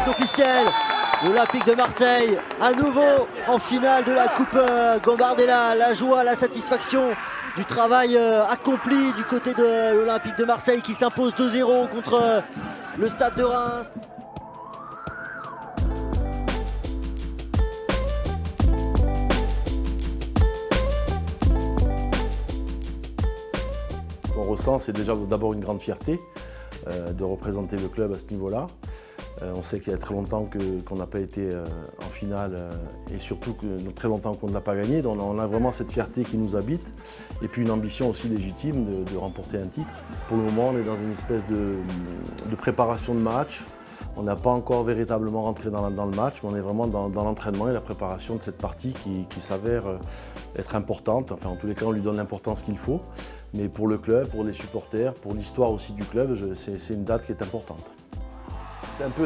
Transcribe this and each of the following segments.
est officiel. L'Olympique de Marseille, à nouveau en finale de la Coupe Gambardella. La joie, la satisfaction du travail accompli du côté de l'Olympique de Marseille qui s'impose 2-0 contre le Stade de Reims. Ce qu'on ressent, c'est déjà d'abord une grande fierté de représenter le club à ce niveau-là. On sait qu'il y a très longtemps qu'on n'a pas été en finale et surtout que très longtemps qu'on ne l'a pas gagné. Donc on a vraiment cette fierté qui nous habite et puis une ambition aussi légitime de remporter un titre. Pour le moment, on est dans une espèce de préparation de match. On n'a pas encore véritablement rentré dans le match, mais on est vraiment dans l'entraînement et la préparation de cette partie qui s'avère être importante. Enfin, en tous les cas, on lui donne l'importance qu'il faut. Mais pour le club, pour les supporters, pour l'histoire aussi du club, c'est une date qui est importante.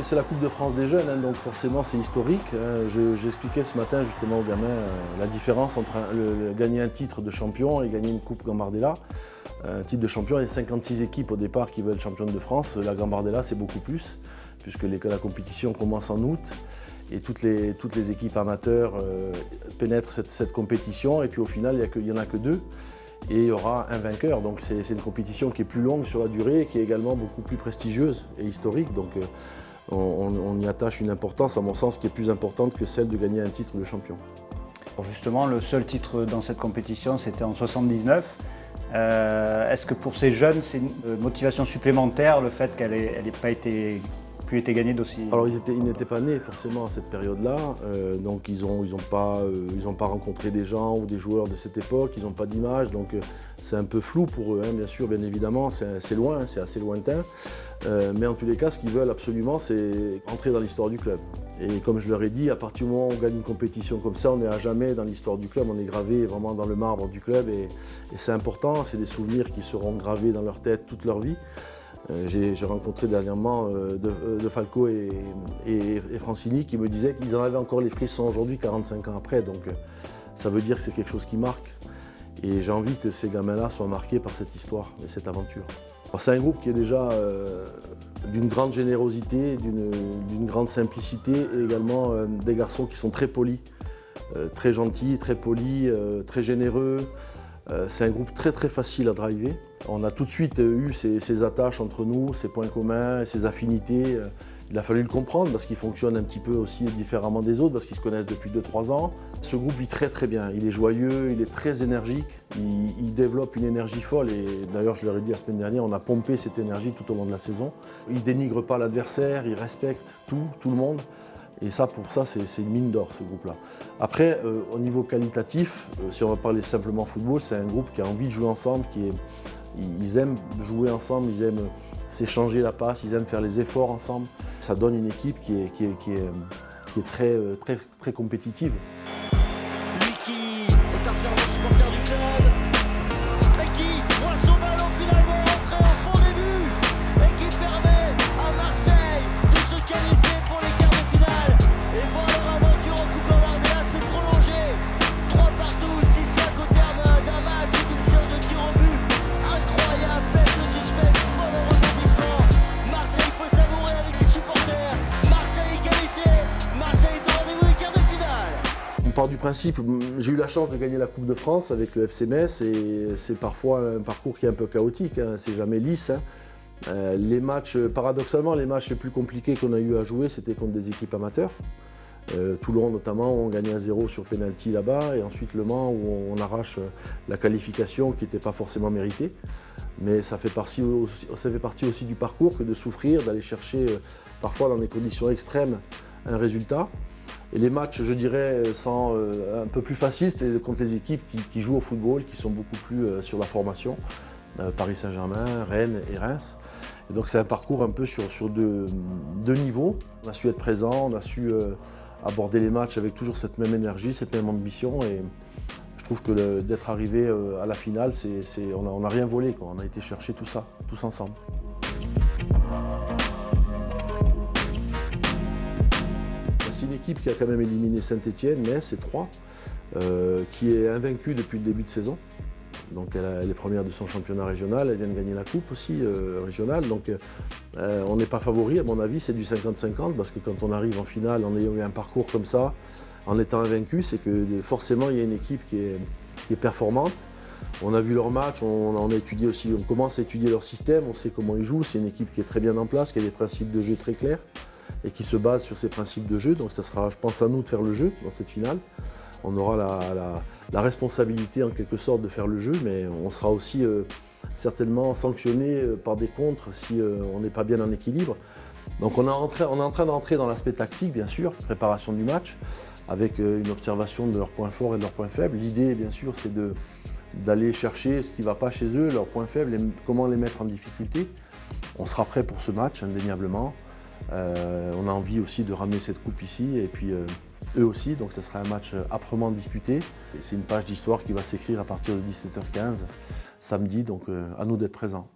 C'est la Coupe de France des jeunes, hein, donc forcément c'est historique. J'expliquais ce matin justement aux gamins la différence entre gagner un titre de champion et gagner une Coupe Gambardella. Un titre de champion, il y a 56 équipes au départ qui veulent être championnes de France. La Gambardella, c'est beaucoup plus, puisque la compétition commence en août et toutes les équipes amateurs pénètrent cette compétition. Et puis au final, il n'y en a que deux. Et il y aura un vainqueur, donc c'est une compétition qui est plus longue sur la durée et qui est également beaucoup plus prestigieuse et historique. Donc on y attache une importance, à mon sens, qui est plus importante que celle de gagner un titre de champion. Justement, le seul titre dans cette compétition, c'était en 1979. Est-ce que pour ces jeunes, c'est une motivation supplémentaire, le fait qu'elle n'ait pas été gagnée d'aussi? Alors ils n'étaient pas nés forcément à cette période-là, donc ils ont pas rencontré des gens ou des joueurs de cette époque, ils n'ont pas d'image, donc c'est un peu flou pour eux, hein, bien sûr, bien évidemment, c'est loin, c'est assez lointain. Mais en tous les cas, ce qu'ils veulent absolument, c'est entrer dans l'histoire du club. Et comme je leur ai dit, à partir du moment où on gagne une compétition comme ça, on n'est à jamais dans l'histoire du club, on est gravé vraiment dans le marbre du club et c'est important, c'est des souvenirs qui seront gravés dans leur tête toute leur vie. J'ai rencontré dernièrement De Falco et Francini qui me disaient qu'ils en avaient encore les frissons aujourd'hui, 45 ans après. Donc ça veut dire que c'est quelque chose qui marque. Et j'ai envie que ces gamins-là soient marqués par cette histoire et cette aventure. C'est un groupe qui est déjà d'une grande générosité, d'une grande simplicité et également des garçons qui sont très polis, très gentils, très polis, très généreux. C'est un groupe très très facile à driver. On a tout de suite eu ces attaches entre nous, ces points communs, ces affinités. Il a fallu le comprendre parce qu'ils fonctionnent un petit peu aussi différemment des autres, parce qu'ils se connaissent depuis 2-3 ans. Ce groupe vit très très bien, il est joyeux, il est très énergique, il développe une énergie folle et d'ailleurs je leur ai dit la semaine dernière, on a pompé cette énergie tout au long de la saison. Il ne dénigre pas l'adversaire, il respecte tout le monde. Et ça, pour ça, c'est une mine d'or, ce groupe-là. Après, au niveau qualitatif, si on va parler simplement football, c'est un groupe qui a envie de jouer ensemble, ils aiment jouer ensemble, ils aiment s'échanger la passe, ils aiment faire les efforts ensemble. Ça donne une équipe qui est très compétitive. Lui qui est un fervent supporter du club et qui voit son ballon finalement rentrer au fond des buts et qui permet à Marseille de se qualifier pour les quarts de finale. Et voilà leur aventure en Coupe Gambardella se prolonger. 3-2, 6-5 au terme d'un match et d'une séance de tir au but. Incroyable, pleine de suspense, folle en rebondissement. Marseille peut savourer avec ses supporters. Marseille est qualifié, Marseille est au rendez-vous des quarts de finale. On part du principe, j'ai eu la chance de gagner la Coupe de France avec le FC Metz et c'est parfois un parcours qui est un peu chaotique, hein, c'est jamais lisse. Hein. Les matchs, paradoxalement, les matchs les plus compliqués qu'on a eu à jouer, c'était contre des équipes amateurs. Toulon notamment, on gagnait à 0 sur penalty là-bas et ensuite Le Mans où on arrache la qualification qui n'était pas forcément méritée. Mais ça fait partie aussi du parcours que de souffrir, d'aller chercher parfois dans des conditions extrêmes un résultat. Et les matchs, je dirais, un peu plus faciles, c'est contre les équipes qui jouent au football, qui sont beaucoup plus sur la formation. Paris Saint-Germain, Rennes et Reims. Et donc c'est un parcours un peu sur deux niveaux. On a su être présent, on a su aborder les matchs avec toujours cette même énergie, cette même ambition. Et je trouve que d'être arrivé à la finale, on n'a rien volé, quoi. On a été chercher tout ça, tous ensemble. C'est une équipe qui a quand même éliminé Saint-Étienne, Metz et Troyes, qui est invaincue depuis le début de saison. Donc elle est première de son championnat régional, elle vient de gagner la coupe aussi régionale. Donc on n'est pas favori, à mon avis, c'est du 50-50 parce que quand on arrive en finale en ayant eu un parcours comme ça, en étant invaincu, c'est que forcément il y a une équipe qui est performante. On a vu leur match, on commence à étudier leur système, on sait comment ils jouent. C'est une équipe qui est très bien en place, qui a des principes de jeu très clairs et qui se base sur ces principes de jeu. Donc ça sera, je pense, à nous de faire le jeu dans cette finale. On aura la responsabilité en quelque sorte de faire le jeu, mais on sera aussi certainement sanctionné par des contres si on n'est pas bien en équilibre. Donc on est en train d'entrer dans l'aspect tactique, bien sûr, préparation du match, avec une observation de leurs points forts et de leurs points faibles. L'idée, bien sûr, c'est d'aller chercher ce qui ne va pas chez eux, leurs points faibles, et comment les mettre en difficulté. On sera prêt pour ce match, indéniablement. On a envie aussi de ramener cette coupe ici, et puis eux aussi, donc ce sera un match âprement disputé. C'est une page d'histoire qui va s'écrire à partir de 17h15 samedi, donc à nous d'être présents.